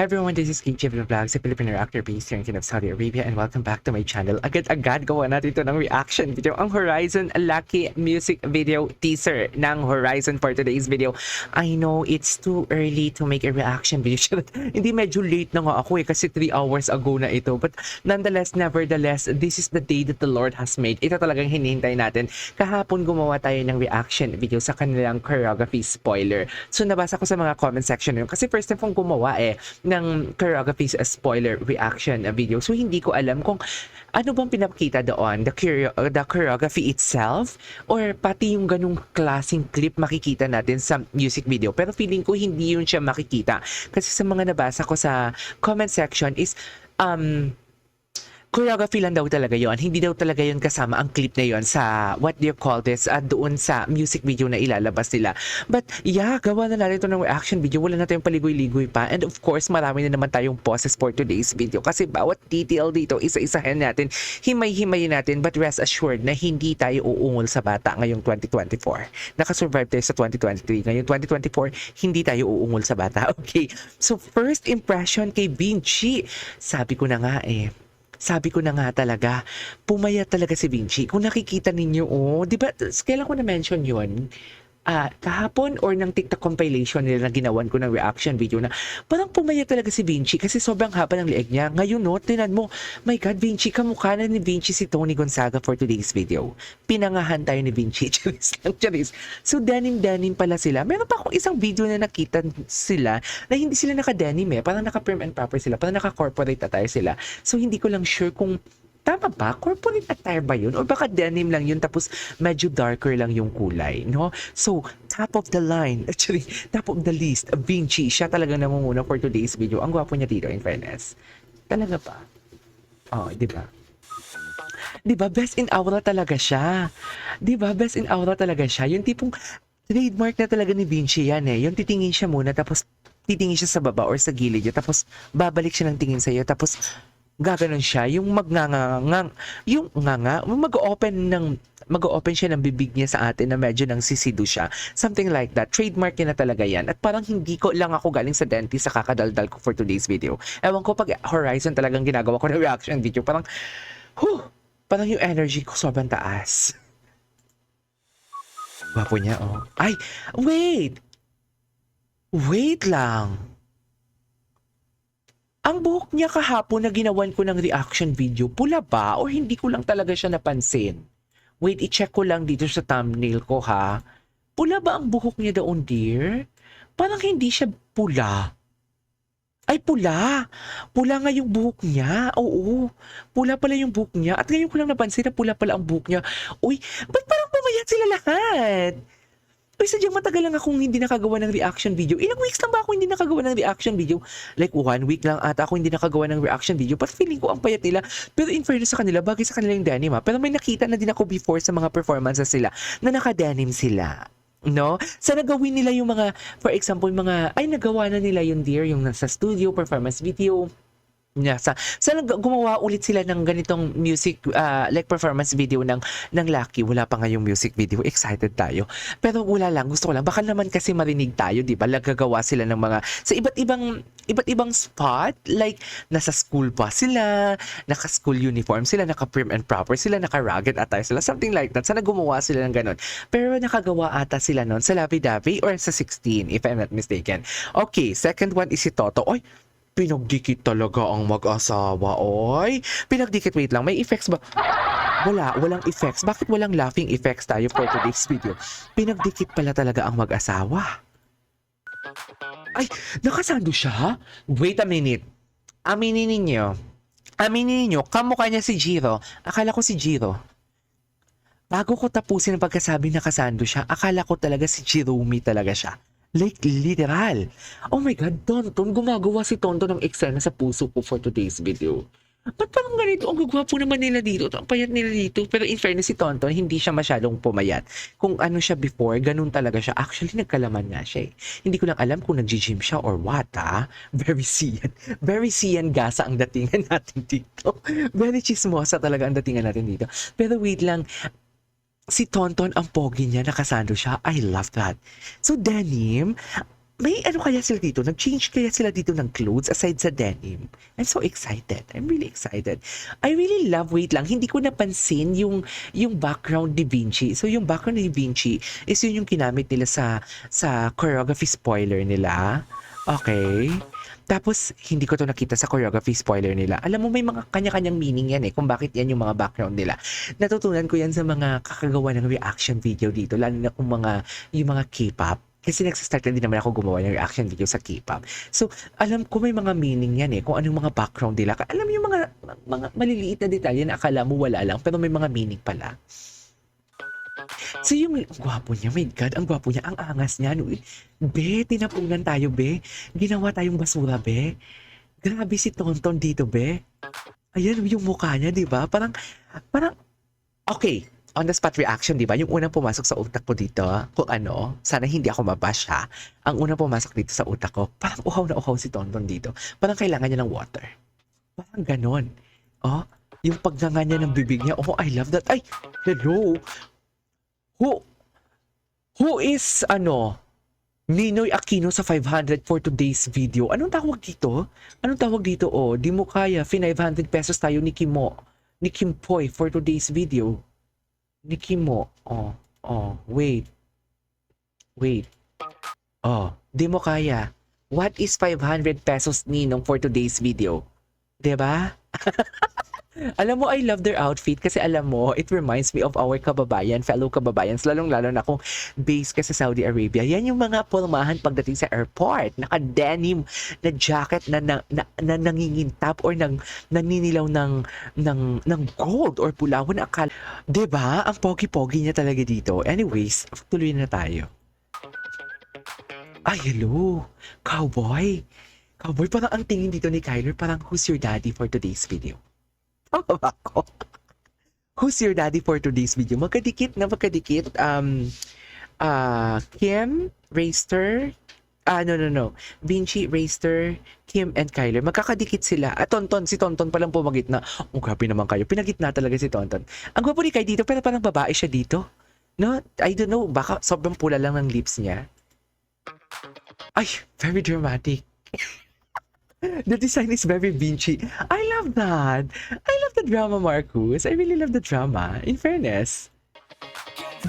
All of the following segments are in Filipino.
Hi everyone, this is KJ Vlogs, a Filipino actor based here in King of Saudi Arabia, and welcome back to my channel. Agad-agad gawa natin ito ng reaction video, ang Horizon Lucky music video teaser ng Horizon for today's video. I know it's too early to make a reaction video. Hindi, medyo late na nga ako kasi 3 hours ago na ito. But nonetheless, nevertheless, this is the day that the Lord has made. Ito talagang hinihintay natin. Kahapon gumawa tayo ng reaction video sa kanilang choreography spoiler. So nabasa ko sa mga comment section yun kasi first time kong gumawa ng choreography spoiler reaction video. So hindi ko alam kung ano bang pinapakita doon, the choreography itself or pati yung ganung klaseng clip makikita natin sa music video. Pero feeling ko hindi yun siya makikita kasi sa mga nabasa ko sa comment section is choreography lang daw talaga yon. Hindi daw talaga yon kasama ang clip na yon sa what do you call this, doon sa music video na ilalabas nila. But yeah, gawa na natin ito ng reaction video. Wala na tayong paligoy-ligoy pa. And of course, marami na naman tayong poses for today's video kasi bawat detail dito, isa-isahin natin, himay-himayin natin. But rest assured na hindi tayo uungol sa bata ngayong 2024. Nakasurvive tayo sa 2023. Ngayong 2024, hindi tayo uungol sa bata. Okay, so first impression kay Vinci. Sabi ko na nga talaga, pumayat talaga si Vinci. Kung nakikita ninyo, di ba, kailan ko na-mention yun? Kahapon or ng TikTok compilation nila na ginawan ko ng reaction video na parang pumayat talaga si Vinci kasi sobrang haba ng leeg niya. Ngayon, tinan mo, my God, Vinci, kamukha na ni Vinci si Tony Gonzaga for today's video. Pinangahan tayo ni Vinci. Charis. So, denim pala sila. Meron pa akong isang video na nakita sila na hindi sila naka-denim parang naka-prim and proper sila. Parang naka-corporate attire sila. So, hindi ko lang sure kung tama ba? Corporate attire ba yun? O baka denim lang yun tapos medyo darker lang yung kulay, no? So, top of the line, actually, top of the list, Vinci, siya talaga namumuna for today's video. Ang gwapo niya dito, in fairness. Talaga ba? Di ba? Di ba? Best in aura talaga siya. Di ba? Best in aura talaga siya. Yung tipong trademark na talaga ni Vinci yan Yung titingin siya muna tapos titingin siya sa baba or sa gilid niya tapos babalik siya ng tingin sa iyo tapos gaganon siya, yung mag-open siya ng bibig niya sa atin na medyo nang sisido siya. Something like that. Trademark niya na talaga yan. At parang hindi ko lang ako galing sa dentist sa kakadaldal ko for today's video. Ewan ko pag Horizon talagang ginagawa ko ng reaction video. Parang yung energy ko sobrang taas. Wapo niya, Ay, wait! Wait lang. Ang buhok niya kahapon na ginawan ko ng reaction video, pula ba? O hindi ko lang talaga siya napansin? Wait, i-check ko lang dito sa thumbnail ko ha. Pula ba ang buhok niya doon, dear? Parang hindi siya pula. Ay, pula. Pula nga yung buhok niya. Oo, pula pala yung buhok niya. At ngayon ko lang napansin na pula pala ang buhok niya. Uy, ba't parang pumayat sila lahat? Uy, sadyang matagal lang akong hindi nakagawa ng reaction video. Ilang weeks lang ba ako hindi nakagawa ng reaction video? Like 1 week lang ata ako hindi nakagawa ng reaction video. But feeling ko ang payat nila. Pero in fairness sa kanila, bagay sa kanila yung denim Pero may nakita na din ako before sa mga performances sila na naka-denim sila. No? Sana gawin nila yung mga, for example, nagawa na nila yung dear, yung nasa studio, performance video. Sana gumawa ulit sila ng ganitong music like performance video ng Lucky. Wala pa nga yung music video, excited tayo, pero wala lang, gusto ko lang baka naman kasi marinig tayo, di ba? Gagawa sila ng mga sa iba't ibang spot, like nasa school pa sila, naka school uniform sila, naka prim and proper sila, naka rugged attire sila, something like that. Sana gumawa sila ng ganon, pero nakagawa ata sila nun sa Lavi Davi or sa 16 if I'm not mistaken. Okay, second one is si Toto. Oy, pinagdikit talaga ang mag-asawa, oy. Pinagdikit, wait lang, may effects ba? Walang effects. Bakit walang laughing effects tayo for today's video? Pinagdikit pala talaga ang mag-asawa. Ay, nakasando siya? Wait a minute. Aminin ninyo, kamukha niya si Jiro. Akala ko si Jiro. Bago ko tapusin ang pagkasabi nakasando siya, akala ko talaga si Jerome talaga siya. Like, literal. Oh my God, Tonton. Gumagawa si Tonton ng eksena sa puso ko for today's video. Ba't parang ganito? Ang gagwapo naman nila dito. Ang payat nila dito. Pero in fairness, si Tonton, hindi siya masyadong pumayat. Kung ano siya before, ganun talaga siya. Actually, nagkalaman nga siya Hindi ko lang alam kung nag-gym siya or what, ha? Very Sian. Very Sian gasa ang datingan natin dito. Very chismosa talaga ang datingan natin dito. Pero wait lang. Si Tonton, ang pogi niya, nakasando siya. I love that. So, denim, may ano kaya sila dito? Nag-change kaya sila dito ng clothes aside sa denim? I'm so excited. I'm really excited. I really love, wait lang, hindi ko napansin yung background ni Vinci. So yung background ni Vinci is yun yung ginamit nila sa choreography spoiler nila. Okay. Tapos, hindi ko to nakita sa choreography spoiler nila. Alam mo, may mga kanya-kanyang meaning yan kung bakit yan yung mga background nila. Natutunan ko yan sa mga kakagawa ng reaction video dito, lalo na kung yung mga K-pop. Kasi nagsastart na din naman ako gumawa ng reaction video sa K-pop. So, alam ko may mga meaning yan kung anong mga background nila. Alam mo yung mga maliliit na detalye na akala mo wala lang, pero may mga meaning pala. So yung ang gwapo niya, my God, ang gwapo niya, ang angas niya. No? Be, tinapunan tayo, be. Ginawa tayong basura, be. Grabe si Tonton dito, be. Ayan, yung mukha niya, di ba? Parang, okay, on the spot reaction, di ba? Yung unang pumasok sa utak ko dito, kung ano, sana hindi ako mabash ha. Ang unang pumasok dito sa utak ko, parang uhaw na uhaw si Tonton dito. Parang kailangan niya ng water. Parang ganon. Oh, yung pagganga niya ng bibig niya, oh, I love that. Ay, hello. Who is, Ninoy Aquino sa 500 for today's video? Anong tawag dito? Oh, di mo kaya, 500 pesos tayo ni Kimo. Ni Kimpoy for today's video. Ni Kimo. Wait. Oh, di mo kaya. What is 500 pesos Ninong for today's video? Diba? Alam mo, I love their outfit kasi alam mo, it reminds me of our kababayan, fellow kababayans, lalong-lalo na kung based ka sa Saudi Arabia. Yan yung mga pulmahan pagdating sa airport. Naka-denim na jacket na nangingintap or naninilaw ng gold or pulawan na akala. Diba? Ang pogi-pogi niya talaga dito. Anyways, tuloy na tayo. Ay, hello. Cowboy. Cowboy, parang ang tingin dito ni Kyler, parang who's your daddy for today's video? Tama ba ako? Who's your daddy for today's video? Magkadikit. Kim, Rayster, no. Vinci, Rayster, Kim, and Kyler. Magkakadikit sila. Si Tonton palang pumagit na. Oh, grabe naman kayo. Pinagitna talaga si Tonton. Ang gwapo ni Kai dito, pero parang babae siya dito. No? I don't know. Baka sobrang pula lang ng lips niya. Ay, very dramatic. The design is very Vinci. I love that. I love the drama, Marcus. I really love the drama. In fairness.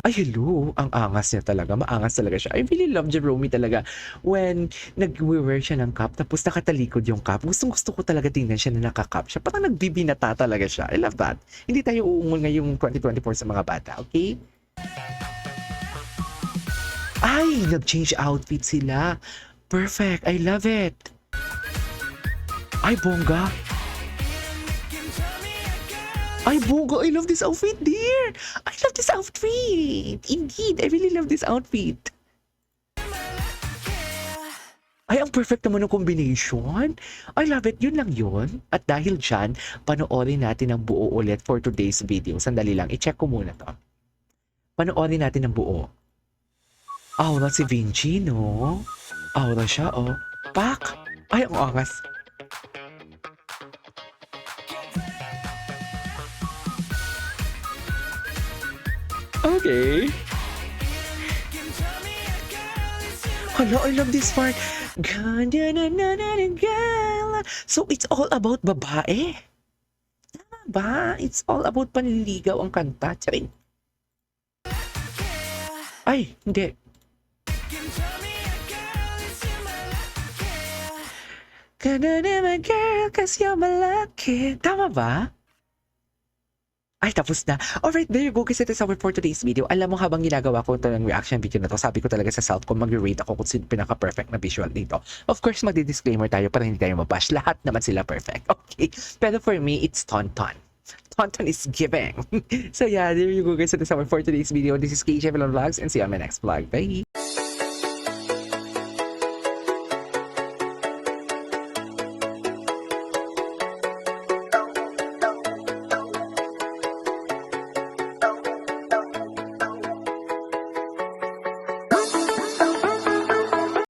Ay, hello. Ang angas niya talaga. Maangas talaga siya. I really love Jerome talaga. When nag-wear siya ng cap, tapos nakatalikod yung cap. Gustong-gusto ko talaga tingnan siya na nakakap siya. Parang nagbibinata talaga siya. I love that. Hindi tayo uungol ngayong 2024 sa mga bata. Okay? Ay, nag-change outfit sila. Perfect. I love it. Ay, bongga. I love this outfit, dear. I love this outfit. Indeed, I really love this outfit. Ay, ang perfect naman ng combination. I love it. Yun lang yun. At dahil dyan, panoorin natin ang buo ulit for today's video. Sandali lang. I-check ko muna to. Panoorin natin ang buo. Aura si Vinci, no? Aura siya, oh. Pak! Ay, ang angas. Okay. Hala, I love this part. So, it's all about babae. Tama ba? It's all about panliligaw ang kanta. Charing. Ay, hindi. Gonna be my girl, cause you're my lucky. Tama ba? Ay, tapos na. Alright, there you go. Kasi ito sa for today's video. Alam mo, habang ginagawa ko ito ng reaction video na to, sabi ko talaga sa self ko, mag-rate ako kung sino pinaka-perfect na visual dito. Of course, magdi-disclaimer tayo para hindi tayo mabash. Lahat naman sila perfect. Okay? Pero for me, it's Tonton. Tonton is giving. So yeah, there you go guys. Ito sa for today's video. This is KJ Vlog Vlogs and see you on my next vlog. Bye!